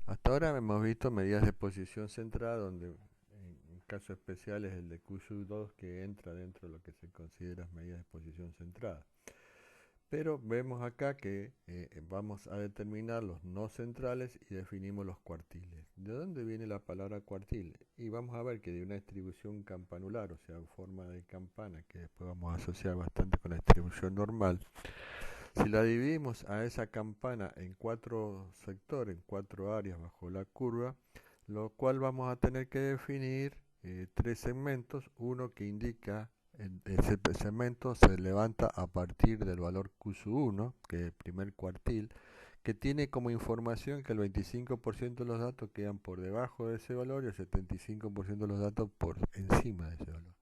Hasta ahora hemos visto medidas de posición centrada, donde en caso especial es el de QU2 que entra dentro de lo que se considera medidas de posición centrada. Pero vemos acá que vamos a determinar los no centrales y definimos los cuartiles. ¿De dónde viene la palabra cuartil? Y vamos a ver que de una distribución campanular, o sea, en forma de campana, que después vamos a asociar bastante con la distribución normal. Si la dividimos a esa campana en cuatro sectores, en cuatro áreas bajo la curva, lo cual vamos a tener que definir tres segmentos, uno que indica ese segmento se levanta a partir del valor Q1, que es el primer cuartil, que tiene como información que el 25% de los datos quedan por debajo de ese valor y el 75% de los datos por encima de ese valor.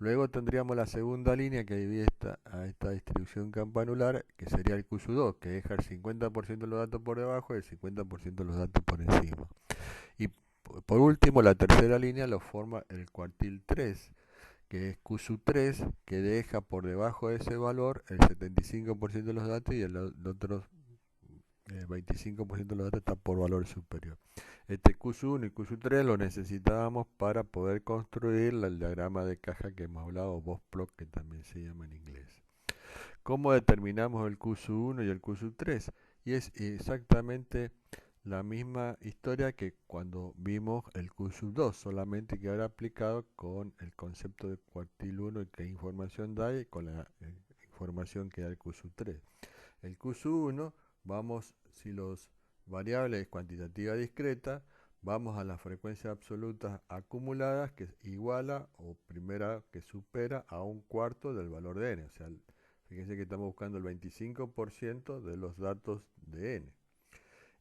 Luego tendríamos la segunda línea que divide a esta distribución campanular, que sería el QSU2, que deja el 50% de los datos por debajo y el 50% de los datos por encima. Y por último, la tercera línea lo forma el cuartil 3, que es QSU3, que deja por debajo de ese valor el 75% de los datos y el otro 25% de los datos está por valor superior. Este QSU1 y QSU3 lo necesitábamos para poder construir el diagrama de caja que hemos hablado, o box plot, que también se llama en inglés. ¿Cómo determinamos el QSU1 y el QSU3? Y es exactamente la misma historia que cuando vimos el QSU2, solamente que ahora aplicado con el concepto de cuartil 1 y qué información da y con la información que da el QSU3. El QSU1, vamos, si los variables es cuantitativa discreta, vamos a la frecuencia absoluta acumuladas que iguala o primera que supera a un cuarto del valor de n. O sea, fíjense que estamos buscando el 25% de los datos de n.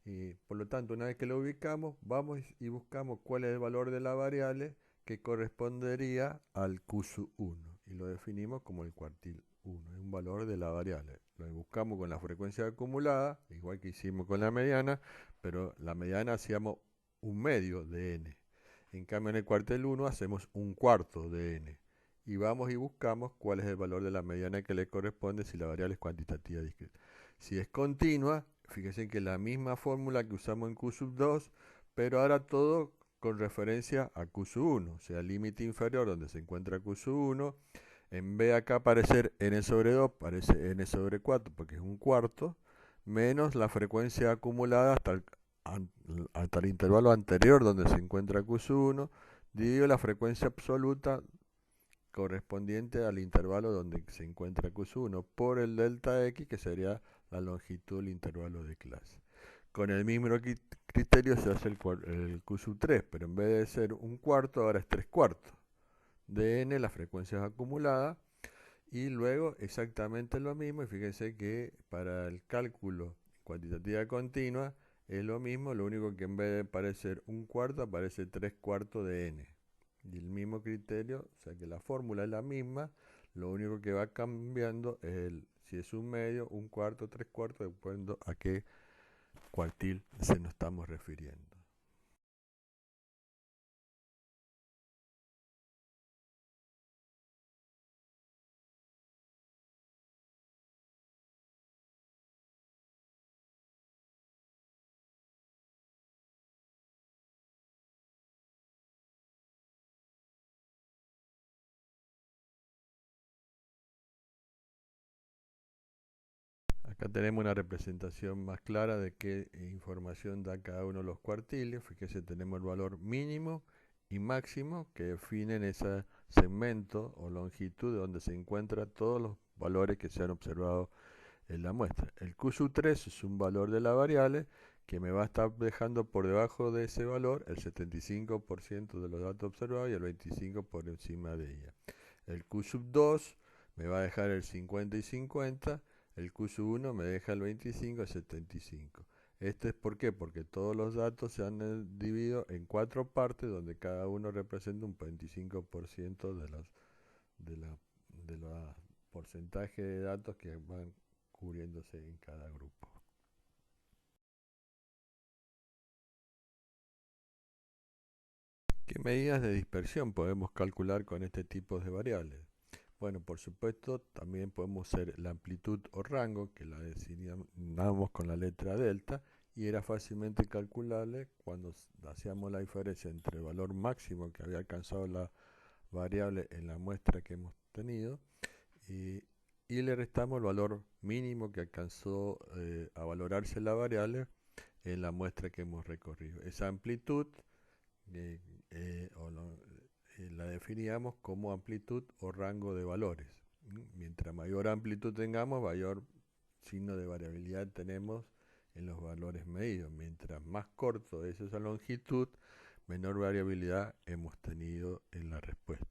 Y por lo tanto, una vez que lo ubicamos, vamos y buscamos cuál es el valor de la variable que correspondería al QSU1 y lo definimos como el cuartil 1, es un valor de la variable. Lo buscamos con la frecuencia acumulada, igual que hicimos con la mediana, pero la mediana hacíamos un medio de n. En cambio, en el cuartil 1 hacemos un cuarto de n. Y vamos y buscamos cuál es el valor de la mediana que le corresponde si la variable es cuantitativa discreta. Si es continua, fíjense que la misma fórmula que usamos en Q sub 2, pero ahora todo con referencia a Q sub 1, o sea, límite inferior donde se encuentra Q sub 1. En vez de acá aparecer n sobre 2, aparece n sobre 4 porque es un cuarto, menos la frecuencia acumulada hasta el intervalo anterior donde se encuentra Q sub 1, dividido la frecuencia absoluta correspondiente al intervalo donde se encuentra Q1 por el delta X, que sería la longitud del intervalo de clase. Con el mismo criterio se hace el Q3, pero en vez de ser un cuarto, ahora es tres cuartos de n, las frecuencias acumuladas, y luego exactamente lo mismo, y fíjense que para el cálculo cuantitativa continua es lo mismo, lo único que en vez de aparecer un cuarto, aparece tres cuartos de n. Y el mismo criterio, o sea que la fórmula es la misma, lo único que va cambiando es si es un medio, un cuarto, tres cuartos, dependiendo a qué cuartil se nos estamos refiriendo. Acá tenemos una representación más clara de qué información da cada uno de los cuartiles. Fíjese, tenemos el valor mínimo y máximo que definen ese segmento o longitud de donde se encuentran todos los valores que se han observado en la muestra. El QSU3 es un valor de la variable que me va a estar dejando por debajo de ese valor el 75% de los datos observados y el 25% por encima de ella. El QSUB2 me va a dejar el 50 y 50, el QSUB1 me deja el 25 y 75. Esto es ¿por qué? Porque todos los datos se han dividido en cuatro partes donde cada uno representa un 25% de los porcentaje de datos que van cubriéndose en cada grupo. ¿Qué medidas de dispersión podemos calcular con este tipo de variables? Bueno, por supuesto, también podemos hacer la amplitud o rango, que la designamos con la letra delta, y era fácilmente calculable cuando hacíamos la diferencia entre el valor máximo que había alcanzado la variable en la muestra que hemos tenido y, y le restamos el valor mínimo que alcanzó a valorarse la variable en la muestra que hemos recorrido. Esa amplitud eh, eh, o lo- la definíamos como amplitud o rango de valores. Mientras mayor amplitud tengamos, mayor signo de variabilidad tenemos en los valores medidos. Mientras más corto es esa longitud, menor variabilidad hemos tenido en la respuesta.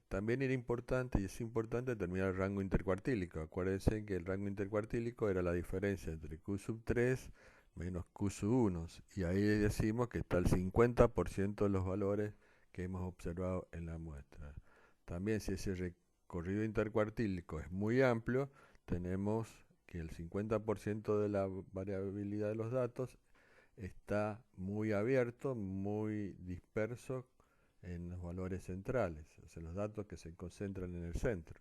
También era importante, y es importante, determinar el rango intercuartílico. Acuérdense que el rango intercuartílico era la diferencia entre Q sub 3 menos Q sub 1. Y ahí decimos que está el 50% de los valores que hemos observado en la muestra. También si ese recorrido intercuartílico es muy amplio, tenemos que el 50% de la variabilidad de los datos está muy abierto, muy disperso en los valores centrales, o sea, los datos que se concentran en el centro.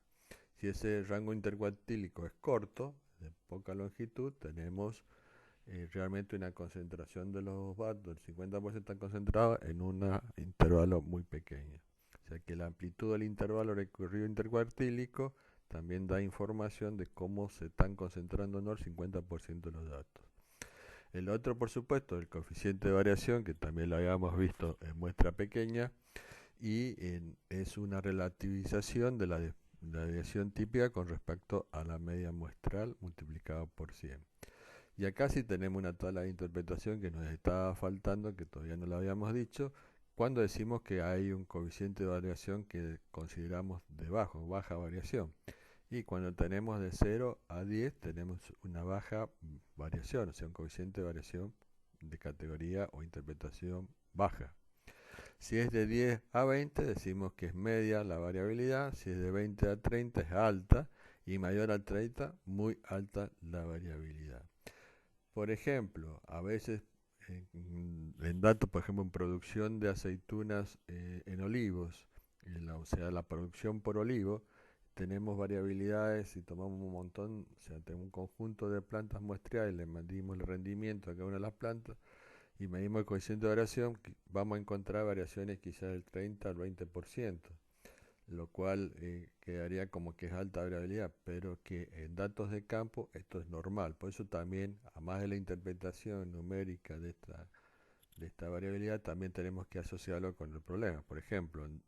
Si ese rango intercuartílico es corto, de poca longitud, tenemos realmente una concentración de los datos, el 50% están concentrados en un intervalo muy pequeño. O sea que la amplitud del intervalo recorrido intercuartílico también da información de cómo se están concentrando o no el 50% de los datos. El otro, por supuesto, el coeficiente de variación, que también lo habíamos visto en muestra pequeña, y es una relativización de la desviación típica con respecto a la media muestral multiplicado por 100. Y acá sí tenemos una tabla de interpretación que nos estaba faltando, que todavía no lo habíamos dicho, cuando decimos que hay un coeficiente de variación que consideramos de baja variación. Y cuando tenemos de 0 a 10 tenemos una baja variación, o sea, un coeficiente de variación de categoría o interpretación baja. Si es de 10 a 20 decimos que es media la variabilidad, si es de 20 a 30 es alta y mayor a 30 muy alta la variabilidad. Por ejemplo, a veces en datos, por ejemplo, en producción de aceitunas en olivos, o sea, la producción por olivo, tenemos variabilidades. Si tomamos un montón, o sea, tenemos un conjunto de plantas muestreadas y le medimos el rendimiento a cada una de las plantas y medimos el coeficiente de variación, vamos a encontrar variaciones quizás del 30 al 20%, lo cual quedaría como que es alta variabilidad, pero que en datos de campo esto es normal. Por eso también, además de la interpretación numérica de esta variabilidad, también tenemos que asociarlo con el problema. Por ejemplo, en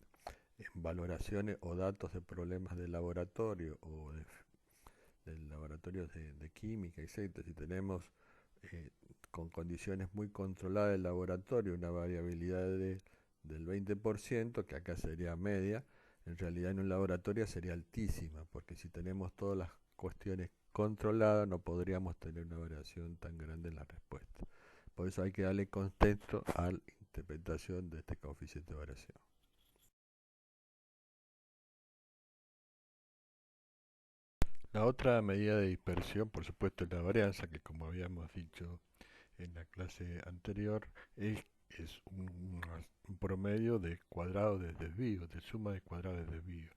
valoraciones o datos de problemas de laboratorio o de laboratorios de química, etc. Si tenemos eh, con condiciones muy controladas del laboratorio una variabilidad del 20%, que acá sería media, en realidad en un laboratorio sería altísima, porque si tenemos todas las cuestiones controladas no podríamos tener una variación tan grande en la respuesta. Por eso hay que darle contexto a la interpretación de este coeficiente de variación. La otra medida de dispersión, por supuesto, es la varianza, que como habíamos dicho en la clase anterior, es un promedio de cuadrados de desvío, de suma de cuadrados de desvío.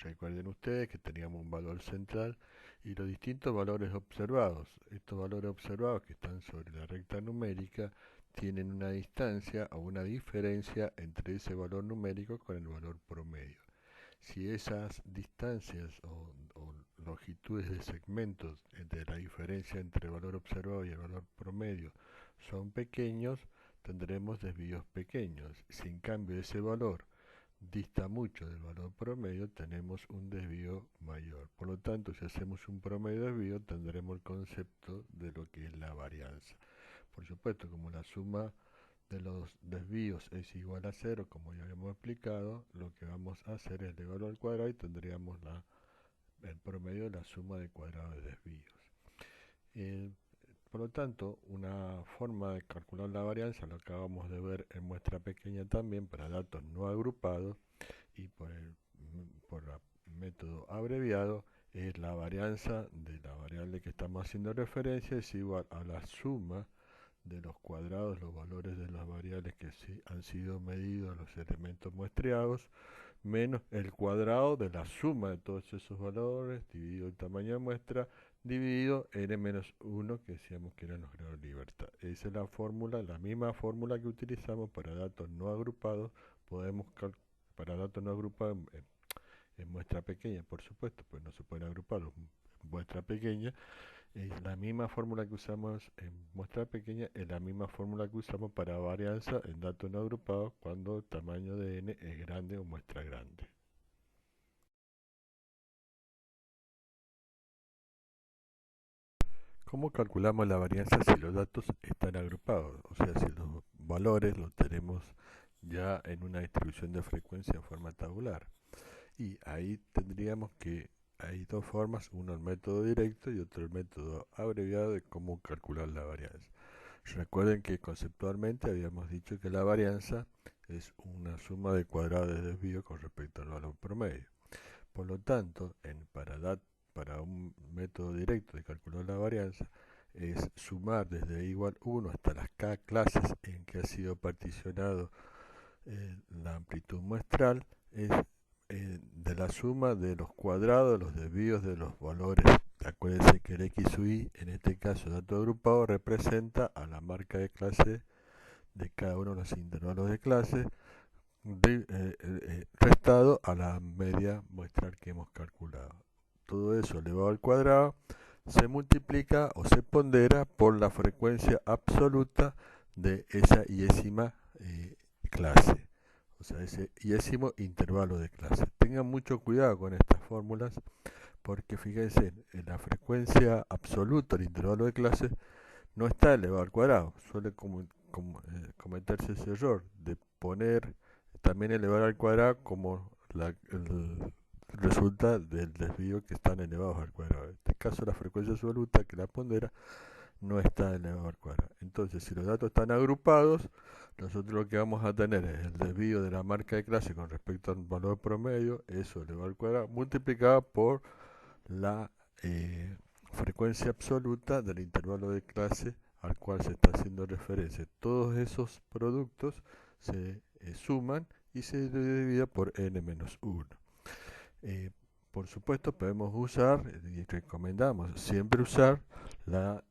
Recuerden ustedes que teníamos un valor central y los distintos valores observados. Estos valores observados que están sobre la recta numérica tienen una distancia o una diferencia entre ese valor numérico con el valor promedio. Si esas distancias o longitudes de segmentos de la diferencia entre el valor observado y el valor promedio son pequeños, tendremos desvíos pequeños. Si en cambio ese valor dista mucho del valor promedio, tenemos un desvío mayor. Por lo tanto, si hacemos un promedio de desvío, tendremos el concepto de lo que es la varianza. Por supuesto, como la suma de los desvíos es igual a 0, como ya hemos explicado, lo que vamos a hacer es elevarlo al cuadrado y tendríamos el promedio de la suma de cuadrados de desvíos. Eh, por lo tanto, una forma de calcular la varianza, lo acabamos de ver en muestra pequeña también, para datos no agrupados y por el método abreviado, es la varianza de la variable que estamos haciendo referencia es igual a la suma de los cuadrados, los valores de las variables que han sido medidos, los elementos muestreados, menos el cuadrado de la suma de todos esos valores, dividido el tamaño de muestra, dividido n menos 1, que decíamos que eran los grados de libertad. Esa es la fórmula, la misma fórmula que utilizamos para datos no agrupados, podemos para datos no agrupados en muestra pequeña, por supuesto, pues no se pueden agrupar en muestra pequeña. Es la misma fórmula que usamos en muestra pequeña, es la misma fórmula que usamos para varianza en datos no agrupados cuando el tamaño de n es grande o muestra grande. ¿Cómo calculamos la varianza si los datos están agrupados? O sea, si los valores los tenemos ya en una distribución de frecuencia en forma tabular. Y ahí tendríamos que, hay dos formas, uno el método directo y otro el método abreviado de cómo calcular la varianza. Recuerden que conceptualmente habíamos dicho que la varianza es una suma de cuadrados de desvío con respecto al valor promedio. Por lo tanto, para un método directo de calcular la varianza, es sumar desde igual 1 hasta las k clases en que ha sido particionado la amplitud muestral, es de la suma de los cuadrados de los desvíos de los valores. Acuérdense que el x sub i, en este caso dato agrupado, representa a la marca de clase de cada uno de los intervalos de clase restado a la media muestral que hemos calculado. Todo eso elevado al cuadrado se multiplica o se pondera por la frecuencia absoluta de esa iésima clase, o sea, ese iésimo intervalo de clase. Tengan mucho cuidado con estas fórmulas porque fíjense, en la frecuencia absoluta del intervalo de clase no está elevado al cuadrado. Suele cometerse ese error de poner también elevado al cuadrado como el resulta del desvío que están elevados al cuadrado. En este caso la frecuencia absoluta que la pondera no está elevado al cuadrado. Entonces, si los datos están agrupados, nosotros lo que vamos a tener es el desvío de la marca de clase con respecto al valor promedio, eso elevado al cuadrado, multiplicado por la frecuencia absoluta del intervalo de clase al cual se está haciendo referencia. Todos esos productos se suman y se divide por n-1. Por supuesto, podemos usar, y recomendamos siempre usar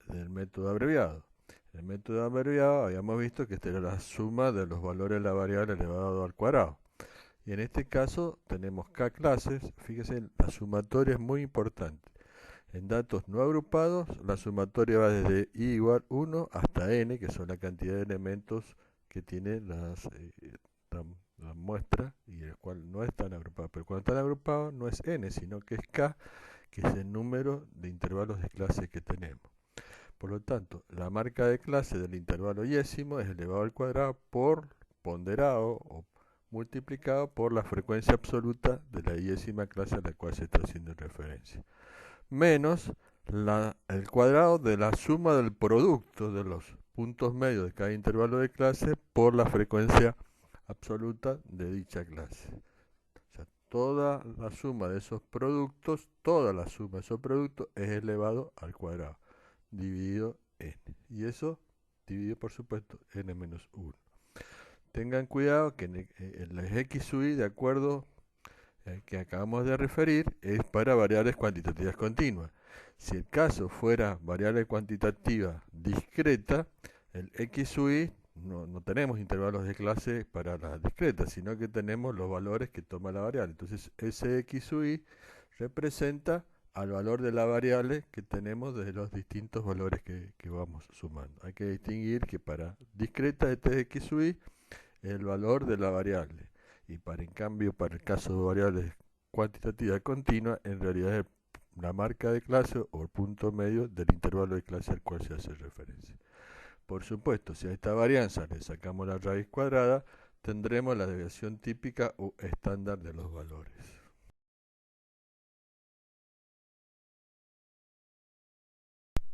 el método abreviado. El método abreviado habíamos visto que esta era la suma de los valores de la variable elevado al cuadrado. Y en este caso tenemos k clases. Fíjense, la sumatoria es muy importante. En datos no agrupados, la sumatoria va desde i igual 1 hasta n, que son la cantidad de elementos que tiene la muestra, y el cual no están agrupados. Pero cuando están agrupados no es n, sino que es k, que es el número de intervalos de clase que tenemos. Por lo tanto, la marca de clase del intervalo iésimo es elevado al cuadrado por ponderado o multiplicado por la frecuencia absoluta de la iésima clase a la cual se está haciendo referencia, menos el cuadrado de la suma del producto de los puntos medios de cada intervalo de clase por la frecuencia absoluta de dicha clase. O sea, toda la suma de esos productos, toda la suma de esos productos es elevado al cuadrado, dividido n. Y eso dividido, por supuesto, n-1. Tengan cuidado que el x sub i, de acuerdo que acabamos de referir, es para variables cuantitativas continuas. Si el caso fuera variable cuantitativa discreta, el x sub i no tenemos intervalos de clase para la discreta, sino que tenemos los valores que toma la variable. Entonces, ese x sub i representa al valor de la variable que tenemos de los distintos valores que vamos sumando. Hay que distinguir que para discreta este es x sub i el valor de la variable, y en cambio para el caso de variables cuantitativas continuas, en realidad es la marca de clase o el punto medio del intervalo de clase al cual se hace referencia. Por supuesto, si a esta varianza le sacamos la raíz cuadrada, tendremos la desviación típica o estándar de los valores.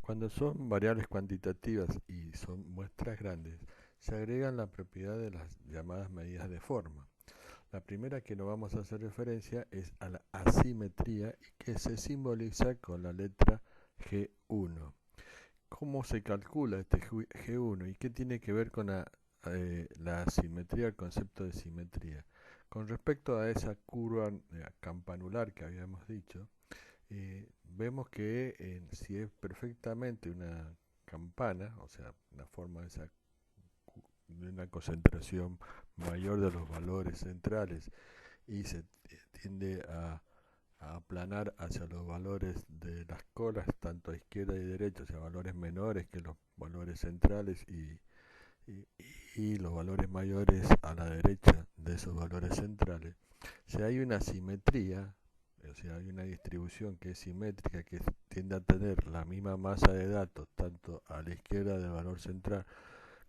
Cuando son variables cuantitativas y son muestras grandes, se agregan la propiedad de las llamadas medidas de forma. La primera que nos vamos a hacer referencia es a la asimetría, que se simboliza con la letra G1. ¿Cómo se calcula este G1 y qué tiene que ver con la simetría, el concepto de simetría? Con respecto a esa curva campanular que habíamos dicho, vemos que si es perfectamente una campana, o sea, una forma de, de una concentración mayor de los valores centrales y se tiende a aplanar hacia los valores de las colas, tanto a izquierda y derecha, o sea, valores menores que los valores centrales y, y los valores mayores a la derecha de esos valores centrales. Si hay una simetría, o sea, hay una distribución que es simétrica, que tiende a tener la misma masa de datos, tanto a la izquierda del valor central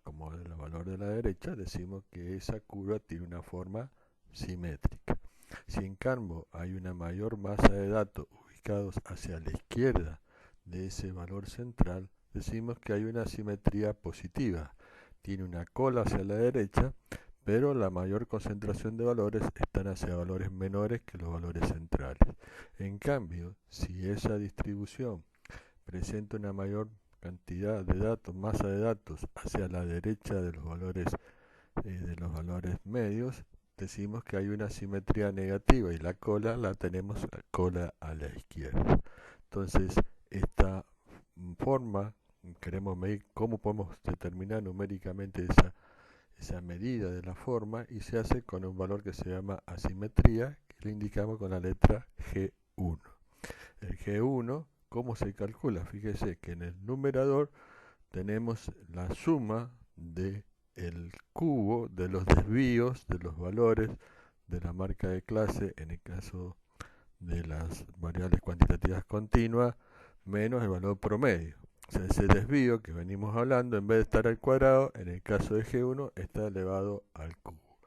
como del valor de la derecha, decimos que esa curva tiene una forma simétrica. Si en cambio hay una mayor masa de datos ubicados hacia la izquierda de ese valor central, decimos que hay una simetría positiva. Tiene una cola hacia la derecha, pero la mayor concentración de valores están hacia valores menores que los valores centrales. En cambio, si esa distribución presenta una mayor cantidad de datos, masa de datos hacia la derecha de los valores medios, decimos que hay una simetría negativa y la cola la tenemos la cola a la izquierda. Entonces, esta forma, queremos medir cómo podemos determinar numéricamente esa medida de la forma y se hace con un valor que se llama asimetría, que le indicamos con la letra G1. El G1, ¿cómo se calcula? Fíjese que en el numerador tenemos la suma de el cubo de los desvíos de los valores de la marca de clase en el caso de las variables cuantitativas continuas menos el valor promedio. O sea, ese desvío que venimos hablando, en vez de estar al cuadrado, en el caso de G1 está elevado al cubo.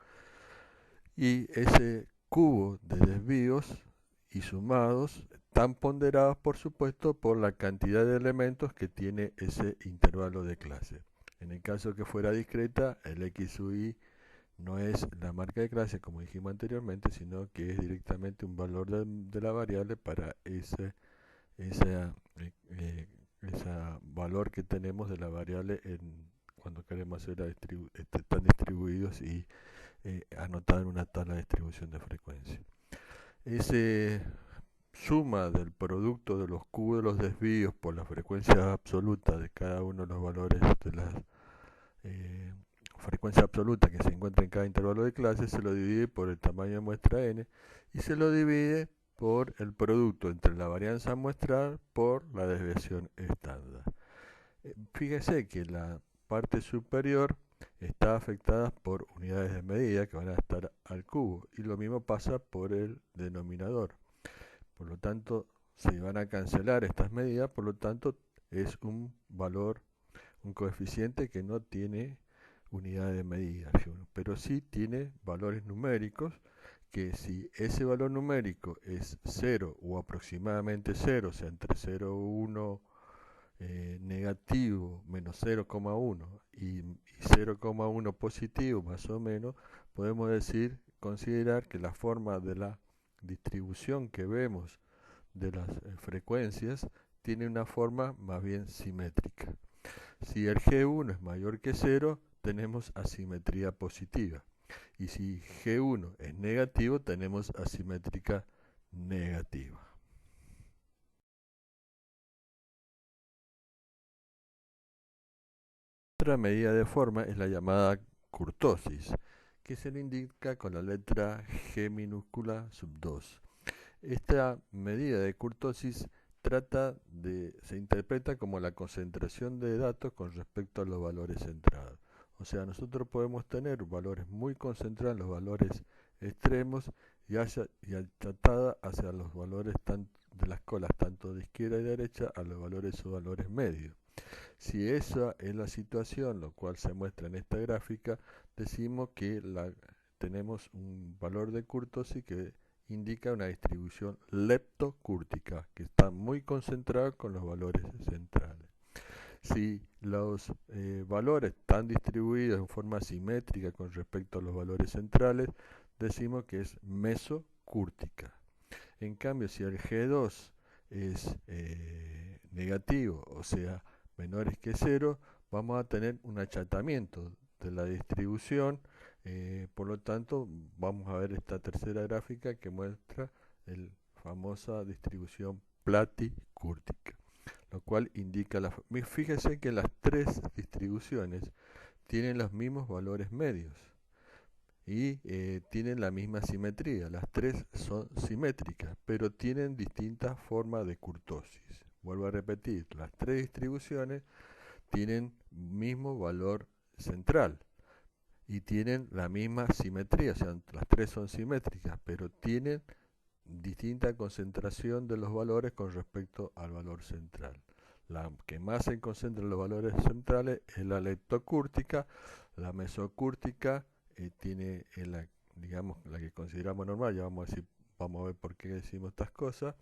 Y ese cubo de desvíos y sumados están ponderados, por supuesto, por la cantidad de elementos que tiene ese intervalo de clase. En el caso que fuera discreta, el x sub i no es la marca de clase, como dijimos anteriormente, sino que es directamente un valor de la variable para ese valor que tenemos de la variable cuando queremos hacer están distribuidos y anotar en una tabla de distribución de frecuencia. Ese suma del producto de los cubos de los desvíos por la frecuencia absoluta de cada uno de los valores de la frecuencia absoluta que se encuentra en cada intervalo de clase, se lo divide por el tamaño de muestra n y se lo divide por el producto entre la varianza muestral por la desviación estándar. Fíjese que la parte superior está afectada por unidades de medida que van a estar al cubo y lo mismo pasa por el denominador. Por lo tanto, se van a cancelar estas medidas, por lo tanto es un valor, un coeficiente que no tiene unidad de medida, pero sí tiene valores numéricos que si ese valor numérico es 0 o aproximadamente 0, o sea, entre 0 y 1 negativo menos 0,1 y 0,1 positivo más o menos, podemos considerar que la forma de la distribución que vemos de las frecuencias tiene una forma más bien simétrica. Si el G1 es mayor que 0, tenemos asimetría positiva. Y si G1 es negativo, tenemos asimétrica negativa. Otra medida de forma es la llamada kurtosis, que se le indica con la letra G minúscula sub 2. Esta medida de kurtosis se interpreta como la concentración de datos con respecto a los valores centrados. O sea, nosotros podemos tener valores muy concentrados en los valores extremos y achatada hacia los valores de las colas, tanto de izquierda y derecha, a los valores o valores medios. Si esa es la situación, lo cual se muestra en esta gráfica, decimos que tenemos un valor de kurtosis que indica una distribución leptocúrtica, que está muy concentrada con los valores centrales. Si los valores están distribuidos en forma simétrica con respecto a los valores centrales, decimos que es mesocúrtica. En cambio, si el G2 es negativo, o sea, menores que 0, vamos a tener un achatamiento de la distribución Por lo tanto, vamos a ver esta tercera gráfica que muestra la famosa distribución platicúrtica, lo cual indica fíjese que las tres distribuciones tienen los mismos valores medios y tienen la misma simetría. Las tres son simétricas, pero tienen distintas formas de kurtosis. Vuelvo a repetir, las tres distribuciones tienen mismo valor central y tienen la misma simetría, o sea, las tres son simétricas, pero tienen distinta concentración de los valores con respecto al valor central. La que más se concentra en los valores centrales es la leptocúrtica. La mesocúrtica tiene digamos, la que consideramos normal. Ya vamos a ver por qué decimos estas cosas.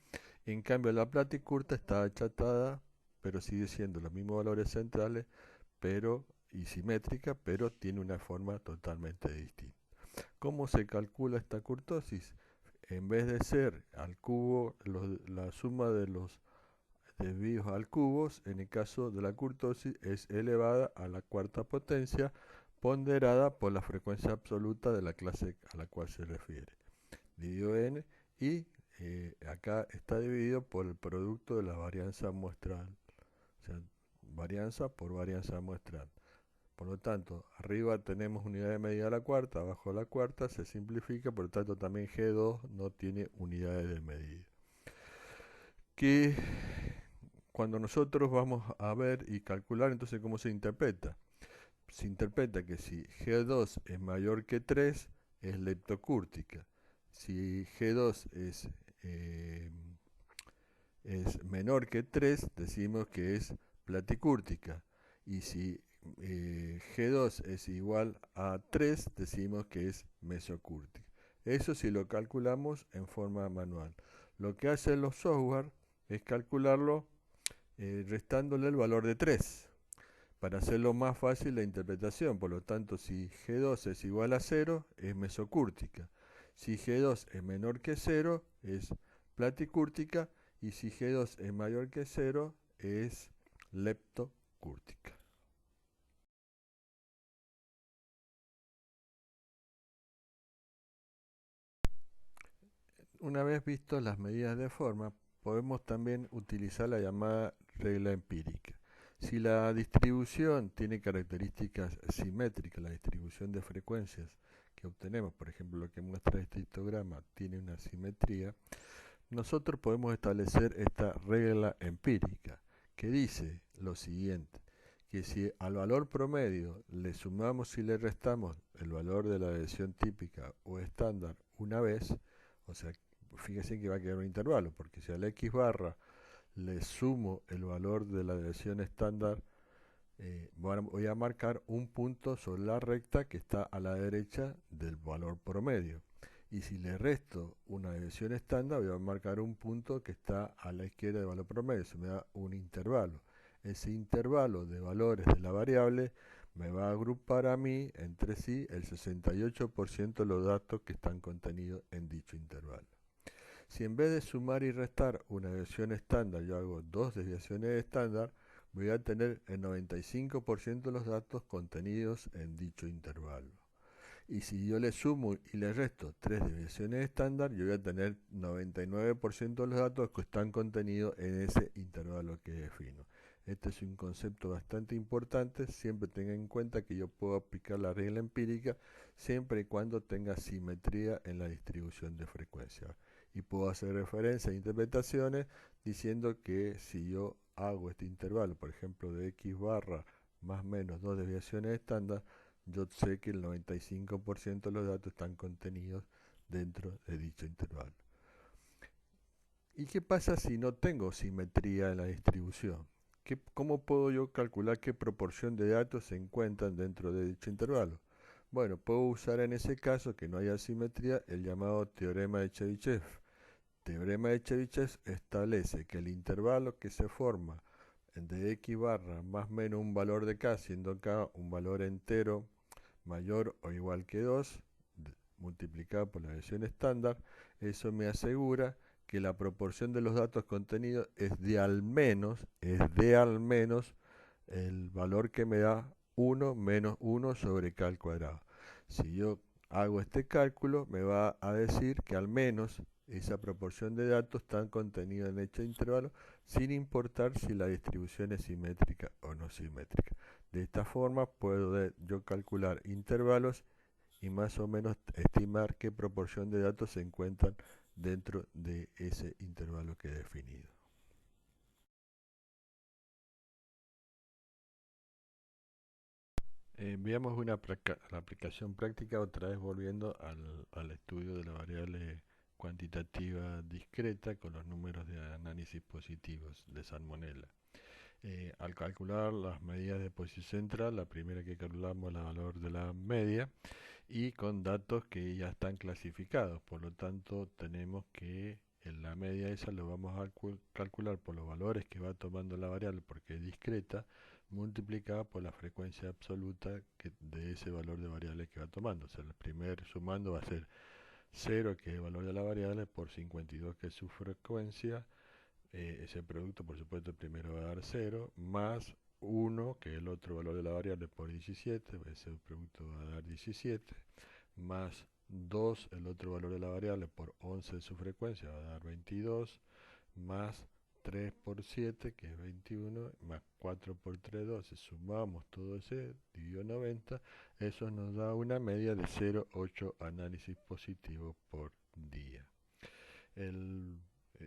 En cambio, la platicurta está achatada, pero sigue siendo los mismos valores centrales, y simétrica, pero tiene una forma totalmente distinta. ¿Cómo se calcula esta kurtosis? En vez de ser al cubo, la suma de los desvíos al cubo, en el caso de la kurtosis, es elevada a la cuarta potencia, ponderada por la frecuencia absoluta de la clase a la cual se refiere. Dividido n, y acá está dividido por el producto de la varianza muestral, o sea, varianza por varianza muestral. Por lo tanto, arriba tenemos unidad de medida a la cuarta, abajo la cuarta, se simplifica, por lo tanto también G2 no tiene unidades de medida. Que cuando nosotros vamos a ver y calcular, entonces, ¿cómo se interpreta? Se interpreta que si G2 es mayor que 3, es leptocúrtica. Si G2 es menor que 3, decimos que es platicúrtica. Y si G2 es igual a 3, decimos que es mesocúrtica. Eso si lo calculamos en forma manual. Lo que hacen los software es calcularlo restándole el valor de 3 para hacerlo más fácil la interpretación. Por lo tanto, si G2 es igual a 0, es mesocúrtica. Si G2 es menor que 0, es platicúrtica. Y si G2 es mayor que 0, es leptocúrtica. Una vez visto las medidas de forma, podemos también utilizar la llamada regla empírica. Si la distribución tiene características simétricas, la distribución de frecuencias que obtenemos, por ejemplo, lo que muestra este histograma, tiene una simetría, nosotros podemos establecer esta regla empírica que dice lo siguiente, que si al valor promedio le sumamos y le restamos el valor de la desviación típica o estándar una vez, o sea, fíjense que va a quedar un intervalo, porque si al X barra le sumo el valor de la desviación estándar, voy a marcar un punto sobre la recta que está a la derecha del valor promedio. Y si le resto una desviación estándar, voy a marcar un punto que está a la izquierda del valor promedio. Se me da un intervalo. Ese intervalo de valores de la variable me va a agrupar a mí entre sí el 68% de los datos que están contenidos en dicho intervalo. Si en vez de sumar y restar una desviación estándar, yo hago dos desviaciones estándar, voy a tener el 95% de los datos contenidos en dicho intervalo. Y si yo le sumo y le resto tres desviaciones estándar, yo voy a tener 99% de los datos que están contenidos en ese intervalo que defino. Este es un concepto bastante importante. Siempre tengan en cuenta que yo puedo aplicar la regla empírica siempre y cuando tenga simetría en la distribución de frecuencia. Y puedo hacer referencia a interpretaciones diciendo que si yo hago este intervalo, por ejemplo, de X barra más o menos dos desviaciones estándar, yo sé que el 95% de los datos están contenidos dentro de dicho intervalo. ¿Y qué pasa si no tengo simetría en la distribución? ¿Cómo puedo yo calcular qué proporción de datos se encuentran dentro de dicho intervalo? Bueno, puedo usar en ese caso que no haya simetría el llamado teorema de Chebyshev. Teorema de Chebyshev establece que el intervalo que se forma de X barra más o menos un valor de K, siendo K un valor entero mayor o igual que 2, multiplicado por la desviación estándar, eso me asegura que la proporción de los datos contenidos es de al menos el valor que me da 1 menos 1 sobre K al cuadrado. Si yo hago este cálculo, me va a decir que al menos esa proporción de datos está contenida en este intervalo, sin importar si la distribución es simétrica o no simétrica. De esta forma puedo yo calcular intervalos y más o menos estimar qué proporción de datos se encuentran dentro de ese intervalo que he definido. Veamos la aplicación práctica, otra vez volviendo al estudio de la variable cuantitativa discreta con los números de análisis positivos de Salmonella. Al calcular las medidas de posición central, la primera que calculamos es el valor de la media y con datos que ya están clasificados, por lo tanto tenemos que en la media esa lo vamos a calcular por los valores que va tomando la variable porque es discreta, multiplicada por la frecuencia absoluta de ese valor de variable que va tomando. O sea, el primer sumando va a ser 0, que es el valor de la variable, por 52, que es su frecuencia. Ese producto, por supuesto, primero va a dar 0, más 1, que es el otro valor de la variable, por 17, ese producto va a dar 17, más 2, el otro valor de la variable, por 11 de su frecuencia, va a dar 22, más 3 por 7, que es 21, más 4 por 3, 12. Sumamos todo ese, dividido 90, eso nos da una media de 0,8 análisis positivos por día.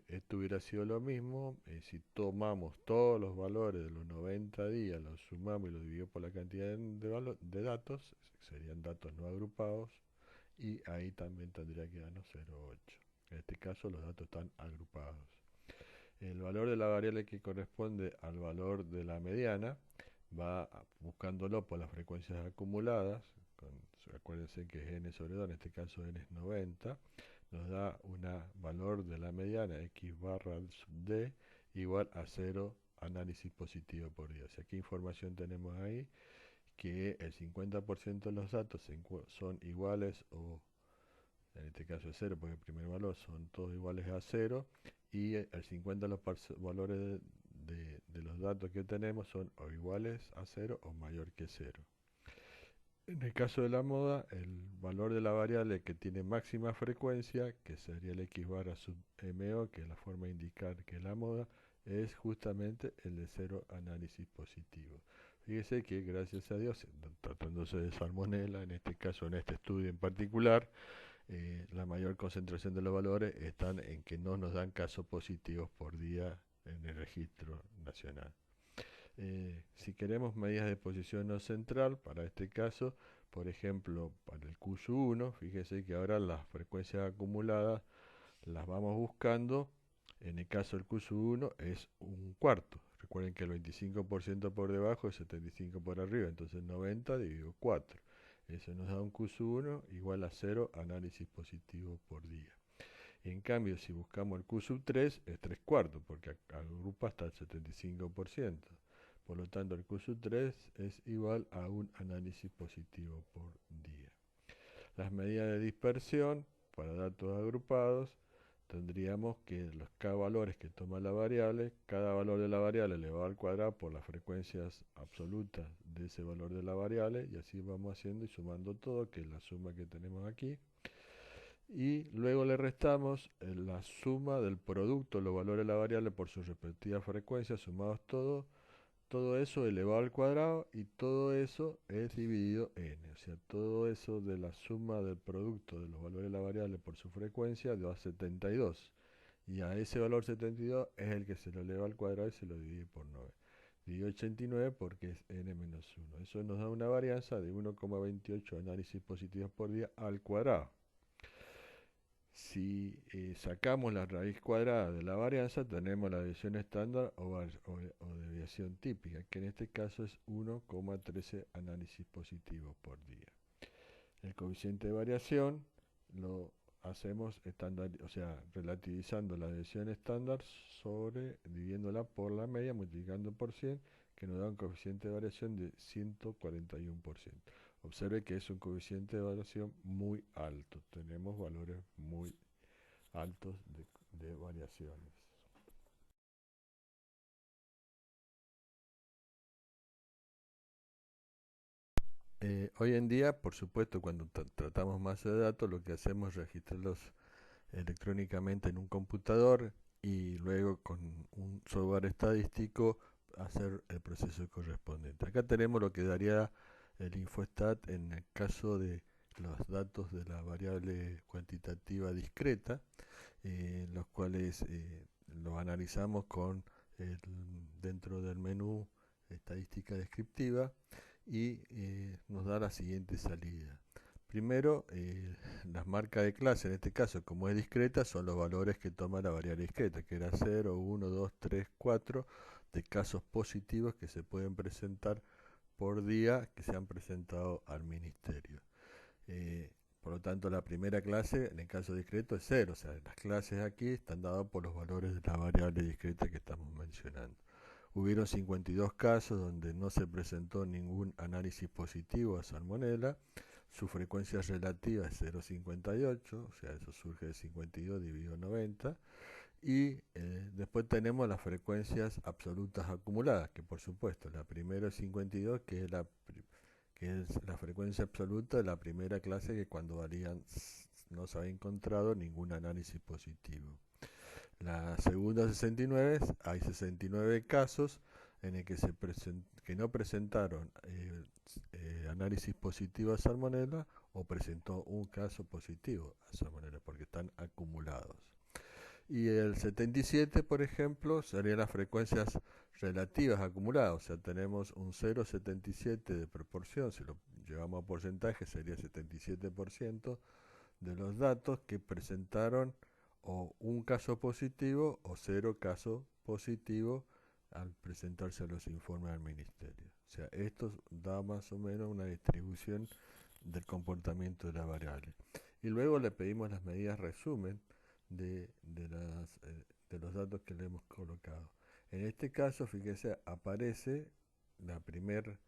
Esto hubiera sido lo mismo si tomamos todos los valores de los 90 días, los sumamos y los dividimos por la cantidad de datos, serían datos no agrupados, y ahí también tendría que darnos 0,8. En este caso los datos están agrupados. El valor de la variable que corresponde al valor de la mediana va buscándolo por las frecuencias acumuladas. Acuérdense que es n sobre 2, en este caso n es 90, nos da un valor de la mediana x barra d igual a 0 análisis positivo por día. O sea, ¿qué información tenemos ahí? Que el 50% de los datos son iguales, o en este caso es 0 porque el primer valor son todos iguales a 0, y el 50% de los valores de los datos que tenemos son o iguales a 0 o mayor que 0. En el caso de la moda, el valor de la variable que tiene máxima frecuencia, que sería el x barra sub MO, que es la forma de indicar que es la moda, es justamente el de 0 análisis positivo. Fíjese que gracias a Dios, tratándose de salmonela, en este caso, en este estudio en particular, la mayor concentración de los valores están en que no nos dan casos positivos por día en el registro nacional. Si queremos medidas de posición no central, para este caso, por ejemplo, para el Q1, fíjese que ahora las frecuencias acumuladas las vamos buscando. En el caso del Q1 es un cuarto. Recuerden que el 25% por debajo es 75 por arriba, entonces 90 dividido 4. Eso nos da un Q1 igual a 0 análisis positivo por día. En cambio, si buscamos el Q3 es 3 cuartos, porque agrupa hasta el 75%. Por lo tanto, el Q3 es igual a un análisis positivo por día. Las medidas de dispersión para datos agrupados, tendríamos que los k valores que toma la variable, cada valor de la variable elevado al cuadrado por las frecuencias absolutas de ese valor de la variable, y así vamos haciendo y sumando todo, que es la suma que tenemos aquí. Y luego le restamos la suma del producto, los valores de la variable por sus respectivas frecuencias, sumados todo eso elevado al cuadrado, y todo eso es dividido n. O sea, todo eso de la suma del producto de los valores de la variable por su frecuencia da 72. Y a ese valor 72 es el que se lo eleva al cuadrado y se lo divide por 9. Divide 89 porque es n menos 1. Eso nos da una varianza de 1,28 análisis positivos por día al cuadrado. Si sacamos la raíz cuadrada de la varianza, tenemos la desviación estándar o desviación típica, que en este caso es 1,13 análisis positivos por día. El coeficiente de variación lo hacemos relativizando la desviación estándar dividiéndola por la media, multiplicando por 100, que nos da un coeficiente de variación de 141%. Observe que es un coeficiente de variación muy alto. Tenemos valores muy altos de variaciones. Hoy en día, por supuesto, cuando tratamos masa de datos, lo que hacemos es registrarlos electrónicamente en un computador y luego con un software estadístico hacer el proceso correspondiente. Acá tenemos lo que daría el Infostat en el caso de los datos de la variable cuantitativa discreta, los cuales los analizamos con el, dentro del menú estadística descriptiva y nos da la siguiente salida. Primero, las marcas de clase, en este caso, como es discreta, son los valores que toma la variable discreta, que era 0, 1, 2, 3, 4, de casos positivos que se pueden presentar por día que se han presentado al ministerio. Por lo tanto, la primera clase, en el caso discreto, es 0. O sea, las clases aquí están dadas por los valores de la variable discreta que estamos mencionando. Hubieron 52 casos donde no se presentó ningún análisis positivo a salmonela. Su frecuencia relativa es 0,58, o sea, eso surge de 52 dividido 90. Y después tenemos las frecuencias absolutas acumuladas, que por supuesto, la primera es 52, que es la frecuencia absoluta de la primera clase que cuando valían no se había encontrado ningún análisis positivo. La segunda 69, hay 69 casos en el que, que no presentaron análisis positivo a salmonella o presentó un caso positivo a salmonella porque están acumulados. Y el 77, por ejemplo, serían las frecuencias relativas acumuladas, o sea, tenemos un 0,77 de proporción, si lo llevamos a porcentaje sería 77% de los datos que presentaron o un caso positivo o 0 casos positivos al presentarse a los informes al ministerio. O sea, esto da más o menos una distribución del comportamiento de la variable. Y luego le pedimos las medidas resumen de los datos que le hemos colocado. En este caso, fíjese, aparece la primer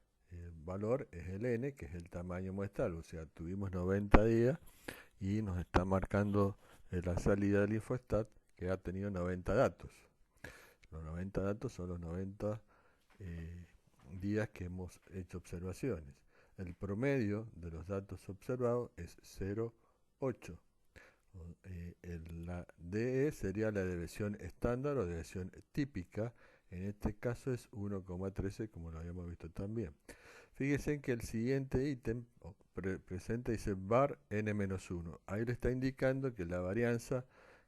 valor, es el n, que es el tamaño muestral, o sea, tuvimos 90 días y nos está marcando la salida del Infostat que ha tenido 90 datos. Los 90 datos son los 90 días que hemos hecho observaciones. El promedio de los datos observados es 0,8. La DE sería la deviación estándar o deviación típica. En este caso es 1,13, como lo habíamos visto también. Fíjense que el siguiente ítem presenta, dice var n-1. Ahí le está indicando que la varianza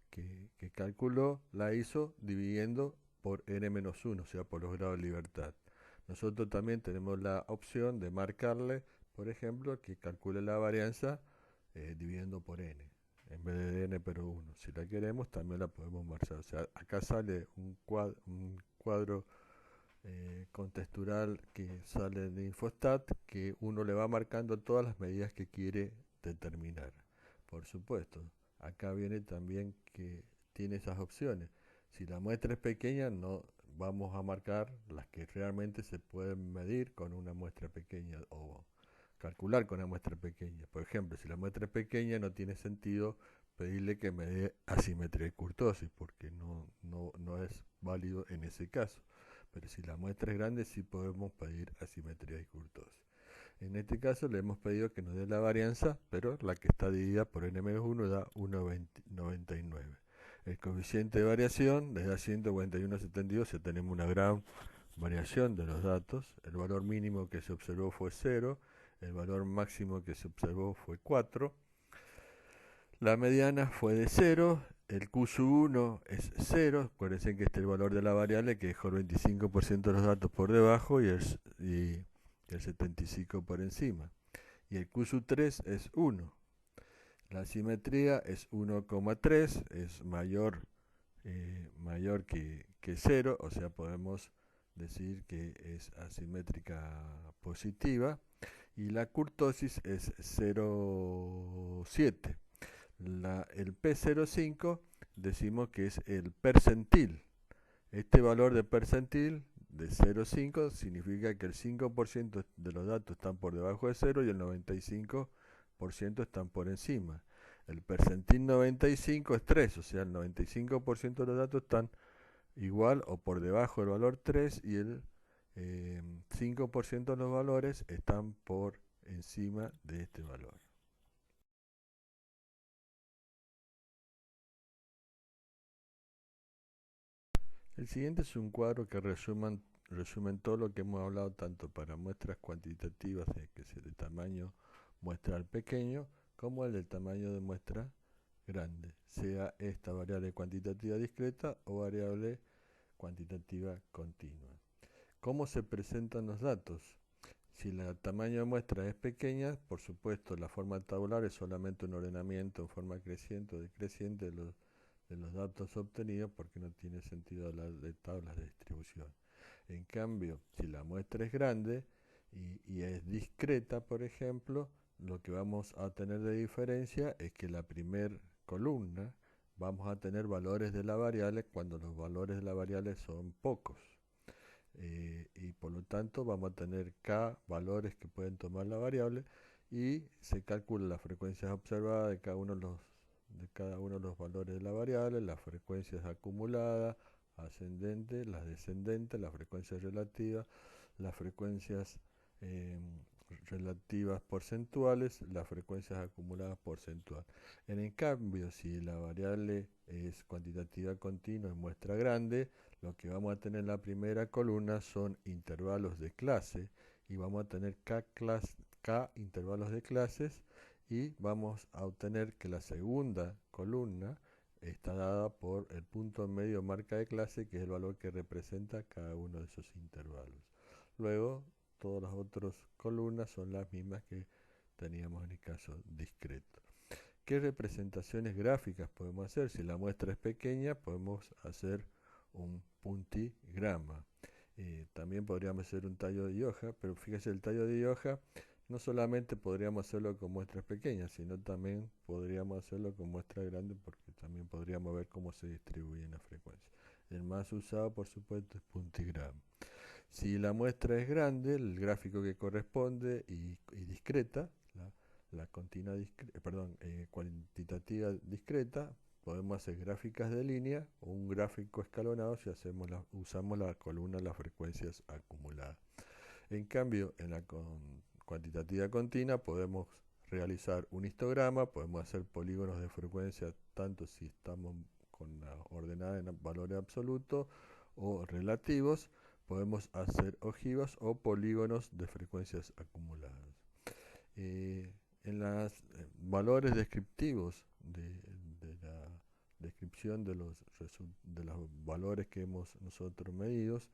que calculó la hizo dividiendo por n-1, o sea, por los grados de libertad. Nosotros también tenemos la opción de marcarle, por ejemplo, que calcule la varianza dividiendo por n, en vez de n pero 1. Si la queremos, también la podemos marcar. O sea, acá sale un cuadro contextural que sale de Infostat, que uno le va marcando todas las medidas que quiere determinar. Por supuesto, acá viene también que tiene esas opciones. Si la muestra es pequeña, no vamos a marcar las que realmente se pueden medir con una muestra pequeña o calcular con una muestra pequeña. Por ejemplo, si la muestra es pequeña, no tiene sentido pedirle que me dé asimetría de kurtosis, porque no es válido en ese caso. Pero si la muestra es grande, sí podemos pedir asimetría de kurtosis. En este caso le hemos pedido que nos dé la varianza, pero la que está dividida por n-1 da 1,99. El coeficiente de variación le da 141,72, o sea, tenemos una gran variación de los datos. El valor mínimo que se observó fue 0, el valor máximo que se observó fue 4. La mediana fue de 0, el Q1 es 0, acuérdense que este es el valor de la variable que dejó el 25% de los datos por debajo y el 75% por encima. Y el Q3 es 1. La simetría es 1,3, es mayor que 0, o sea, podemos decir que es asimétrica positiva. Y la kurtosis es 0,7. El P05 decimos que es el percentil. Este valor de percentil de 0,5 significa que el 5% de los datos están por debajo de 0 y el 95% están por encima. El percentil 95 es 3, o sea, el 95% de los datos están igual o por debajo del valor 3 y el 5% de los valores están por encima de este valor. El siguiente es un cuadro que resumen todo lo que hemos hablado tanto para muestras cuantitativas de tamaño muestral pequeño como el del tamaño de muestra grande, sea esta variable cuantitativa discreta o variable cuantitativa continua. ¿Cómo se presentan los datos? Si el tamaño de muestra es pequeña, por supuesto la forma tabular es solamente un ordenamiento en forma creciente o decreciente de los datos obtenidos, porque no tiene sentido hablar de tablas de distribución. En cambio, si la muestra es grande y es discreta, por ejemplo, lo que vamos a tener de diferencia es que la primera columna vamos a tener valores de la variable cuando los valores de la variable son pocos. Y por lo tanto vamos a tener k valores que pueden tomar la variable y se calcula las frecuencias observadas de cada uno de los valores de la variable, las frecuencias acumuladas, ascendentes, las descendentes, las frecuencias relativas, las frecuencias relativas porcentuales, las frecuencias acumuladas porcentuales. En cambio, si la variable es cuantitativa continua en muestra grande, lo que vamos a tener en la primera columna son intervalos de clase y vamos a tener k intervalos de clases y vamos a obtener que la segunda columna está dada por el punto medio marca de clase, que es el valor que representa cada uno de esos intervalos. Luego, todas las otras columnas son las mismas que teníamos en el caso discreto. ¿Qué representaciones gráficas podemos hacer? Si la muestra es pequeña, podemos hacer un puntigrama. También podríamos hacer un tallo de hoja, pero fíjese, el tallo de hoja no solamente podríamos hacerlo con muestras pequeñas, sino también podríamos hacerlo con muestras grandes, porque también podríamos ver cómo se distribuyen las frecuencias. El más usado, por supuesto, es puntigrama. Si la muestra es grande, el gráfico que corresponde y discreta, la cuantitativa discreta, podemos hacer gráficas de línea o un gráfico escalonado si usamos la columna de las frecuencias acumuladas. En cambio, en la cuantitativa continua podemos realizar un histograma, podemos hacer polígonos de frecuencia, tanto si estamos con la ordenada en valores absolutos o relativos, podemos hacer ojivas o polígonos de frecuencias acumuladas. En los valores descriptivos de la descripción de los valores que hemos nosotros medidos,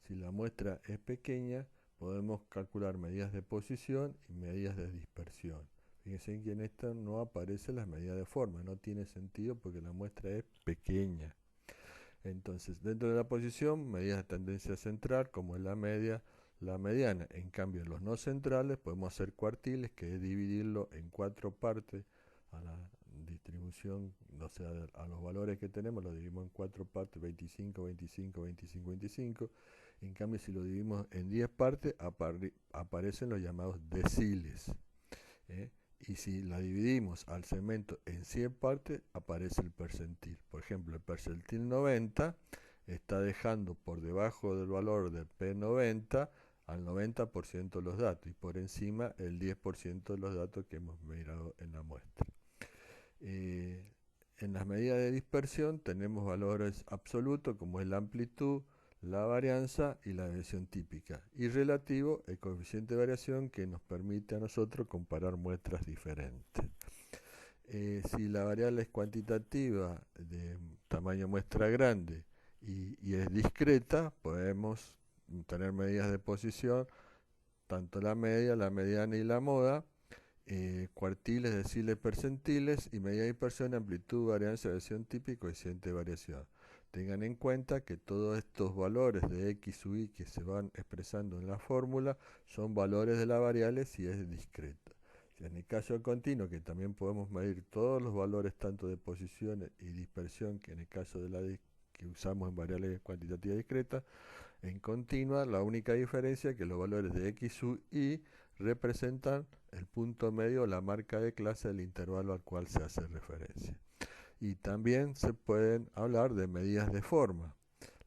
si la muestra es pequeña, podemos calcular medidas de posición y medidas de dispersión. Fíjense que en esta no aparecen las medidas de forma, no tiene sentido porque la muestra es pequeña. Entonces, dentro de la posición, medidas de tendencia central, como es la media, la mediana. En cambio, en los no centrales podemos hacer cuartiles, que es dividirlo en 4 partes a la distribución, o sea, a los valores que tenemos, lo dividimos en 4 partes, 25, 25, 25, 25. En cambio, si lo dividimos en 10 partes, aparecen los llamados deciles. Y si la dividimos al segmento en 100 partes, aparece el percentil. Por ejemplo, el percentil 90 está dejando por debajo del valor del P90 al 90% de los datos y por encima el 10% de los datos que hemos mirado en la muestra. En las medidas de dispersión tenemos valores absolutos como es la amplitud, la varianza y la desviación típica, y relativo el coeficiente de variación que nos permite a nosotros comparar muestras diferentes. Si la variable es cuantitativa de tamaño muestra grande y es discreta, podemos tener medidas de posición, tanto la media, la mediana y la moda, cuartiles, deciles, percentiles y medida de dispersión, amplitud, varianza, desviación típica y coeficiente de variación. Tengan en cuenta que todos estos valores de x sub y que se van expresando en la fórmula son valores de la variable si es discreta. En el caso continuo, que también podemos medir todos los valores tanto de posición y dispersión, que en el caso de la que usamos en variables cuantitativas discretas, en continua la única diferencia es que los valores de x sub y representan el punto medio o la marca de clase del intervalo al cual se hace referencia. Y también se pueden hablar de medidas de forma.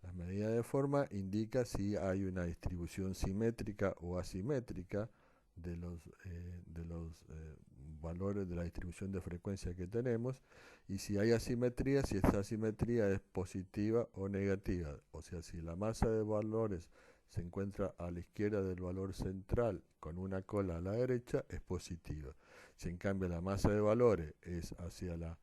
La medida de forma indica si hay una distribución simétrica o asimétrica valores de la distribución de frecuencia que tenemos, y si hay asimetría, si esa asimetría es positiva o negativa. O sea, si la masa de valores se encuentra a la izquierda del valor central con una cola a la derecha, es positiva. Si en cambio la masa de valores es hacia la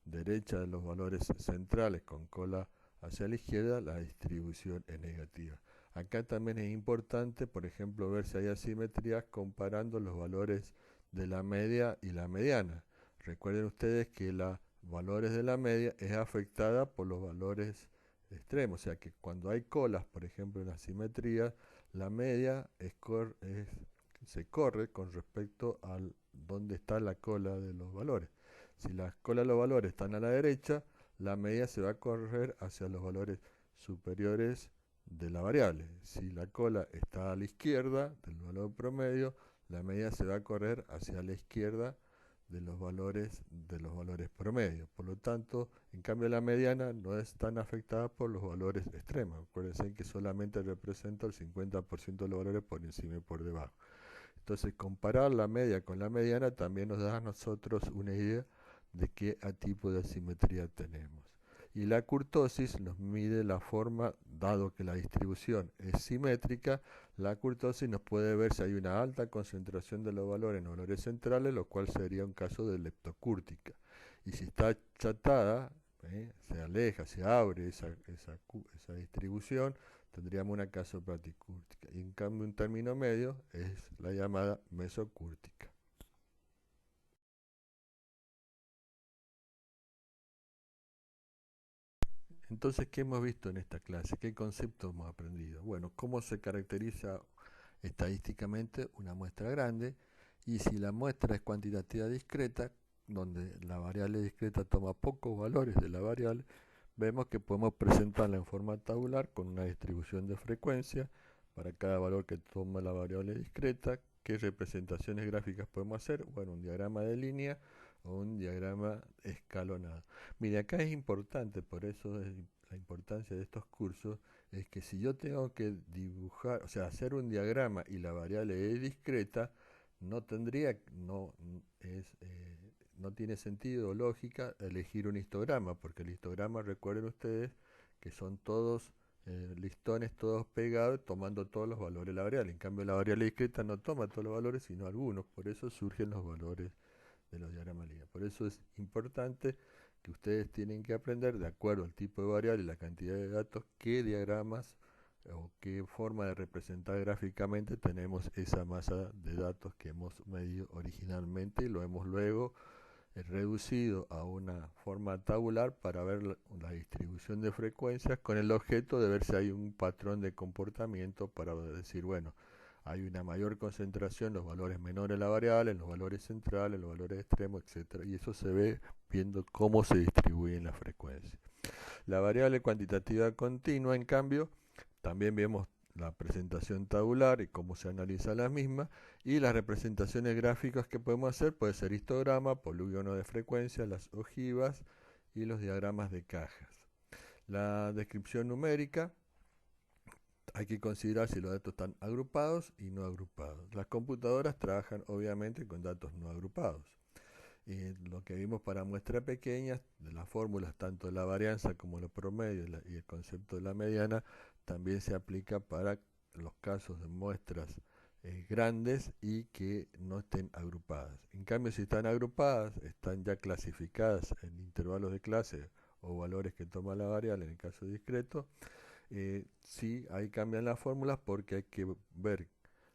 derecha de los valores centrales con cola hacia la izquierda, la distribución es negativa. Acá también es importante, por ejemplo, ver si hay asimetrías comparando los valores de la media y la mediana. Recuerden ustedes que los valores de la media es afectada por los valores extremos, o sea que cuando hay colas, por ejemplo, en la simetría, la media se corre con respecto a dónde está la cola de los valores. Si las colas de los valores están a la derecha, la media se va a correr hacia los valores superiores de la variable. Si la cola está a la izquierda del valor promedio, la media se va a correr hacia la izquierda de los valores promedio. Por lo tanto, en cambio la mediana no es tan afectada por los valores extremos. Acuérdense que solamente representa el 50% de los valores por encima y por debajo. Entonces, comparar la media con la mediana también nos da a nosotros una idea de qué tipo de asimetría tenemos. Y la kurtosis nos mide la forma, dado que la distribución es simétrica, la kurtosis nos puede ver si hay una alta concentración de los valores en los valores centrales, lo cual sería un caso de leptocúrtica. Y si está achatada, se aleja, se abre esa distribución, tendríamos una caso platicúrtica. Y en cambio un término medio es la llamada mesocúrtica. Entonces, ¿qué hemos visto en esta clase? ¿Qué conceptos hemos aprendido? Bueno, cómo se caracteriza estadísticamente una muestra grande, y si la muestra es cuantitativa discreta, donde la variable discreta toma pocos valores de la variable, vemos que podemos presentarla en forma tabular con una distribución de frecuencia para cada valor que toma la variable discreta. ¿Qué representaciones gráficas podemos hacer? Bueno, un diagrama de línea o un diagrama escalonado. Mire, acá es importante, por eso es la importancia de estos cursos, es que si yo tengo que dibujar, o sea, hacer un diagrama y la variable es discreta, no tendría, no, es, no tiene sentido o lógica elegir un histograma, porque el histograma, recuerden ustedes, que son todos listones todos pegados tomando todos los valores de la variable. En cambio la variable discreta no toma todos los valores sino algunos, por eso surgen los valores de los diagramas lineales. Por eso es importante que ustedes tienen que aprender, de acuerdo al tipo de variable y la cantidad de datos, qué diagramas o qué forma de representar gráficamente tenemos esa masa de datos que hemos medido originalmente y lo hemos luego reducido a una forma tabular para ver la distribución de frecuencias con el objeto de ver si hay un patrón de comportamiento para decir, bueno, hay una mayor concentración en los valores menores de la variable, en los valores centrales, en los valores extremos, etc. Y eso se ve viendo cómo se distribuyen las frecuencias. La variable cuantitativa continua, en cambio, también vemos la presentación tabular y cómo se analiza la misma, y las representaciones gráficas que podemos hacer puede ser histograma, polígono de frecuencia, las ojivas y los diagramas de cajas. La descripción numérica, hay que considerar si los datos están agrupados y no agrupados. Las computadoras trabajan obviamente con datos no agrupados. Lo que vimos para muestras pequeñas, de las fórmulas, tanto de la varianza como los promedios y el concepto de la mediana, también se aplica para los casos de muestras grandes y que no estén agrupadas. En cambio, si están agrupadas, están ya clasificadas en intervalos de clase o valores que toma la variable en el caso discreto, sí, ahí cambian las fórmulas porque hay que ver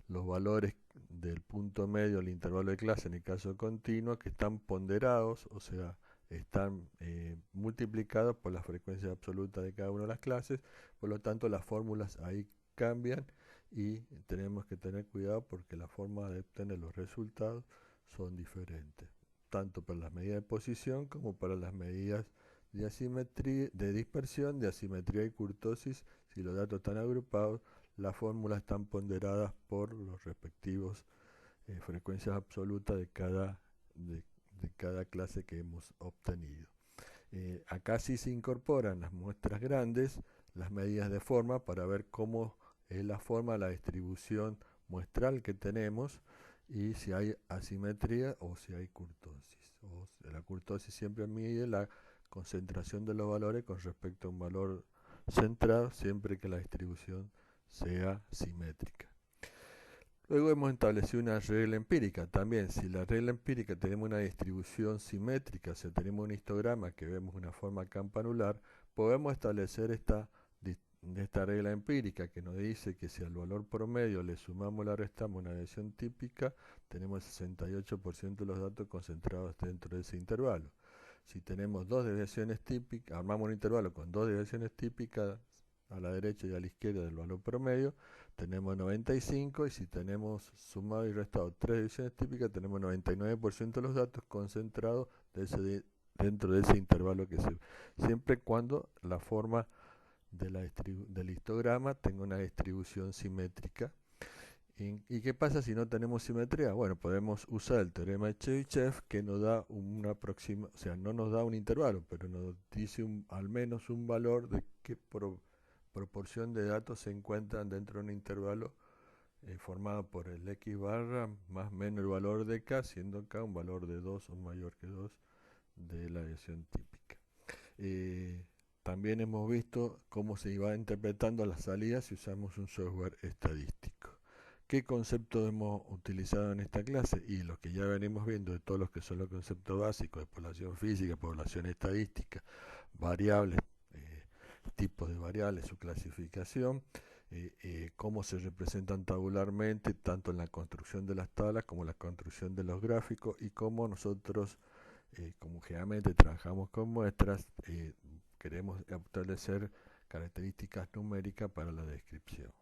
los valores del punto medio del intervalo de clase en el caso continuo que están ponderados, o sea, están multiplicados por la frecuencia absoluta de cada una de las clases, por lo tanto las fórmulas ahí cambian y tenemos que tener cuidado porque la forma de obtener los resultados son diferentes, tanto para las medidas de posición como para las medidas de asimetría, de dispersión, de asimetría y kurtosis. Si los datos están agrupados, las fórmulas están ponderadas por los respectivos frecuencias absolutas de cada clase que hemos obtenido. Acá sí se incorporan las muestras grandes, las medidas de forma para ver cómo es la forma, la distribución muestral que tenemos, y si hay asimetría o si hay kurtosis. La kurtosis siempre mide la concentración de los valores con respecto a un valor centrado, siempre que la distribución sea simétrica. Luego hemos establecido una regla empírica. También, si la regla empírica tenemos una distribución simétrica, si tenemos un histograma que vemos una forma campanular, podemos establecer esta regla empírica que nos dice que si al valor promedio le sumamos o le restamos una desviación típica, tenemos el 68% de los datos concentrados dentro de ese intervalo. Si tenemos dos desviaciones típicas, armamos un intervalo con dos desviaciones típicas a la derecha y a la izquierda del valor promedio, tenemos 95, y si tenemos sumado y restado tres desviaciones típicas, tenemos 99% de los datos concentrados dentro de ese intervalo siempre cuando la forma del histograma tenga una distribución simétrica. ¿Y qué pasa si no tenemos simetría? Bueno, podemos usar el teorema de Chebyshev, que nos da una o sea, no nos da un intervalo, pero nos dice al menos un valor de qué proporción de datos se encuentran dentro de un intervalo formado por el x barra más menos el valor de k, siendo k un valor de 2 o mayor que 2 de la desviación típica. También hemos visto cómo se iba interpretando las salidas si usamos un software estadístico. ¿Qué conceptos hemos utilizado en esta clase? Y los que ya venimos viendo de todos los que son los conceptos básicos de población física, población estadística, variables, tipos de variables, su clasificación, cómo se representan tabularmente, tanto en la construcción de las tablas como en la construcción de los gráficos, y cómo nosotros, como generalmente trabajamos con muestras, queremos establecer características numéricas para la descripción.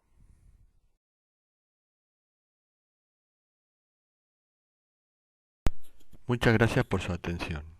Muchas gracias por su atención.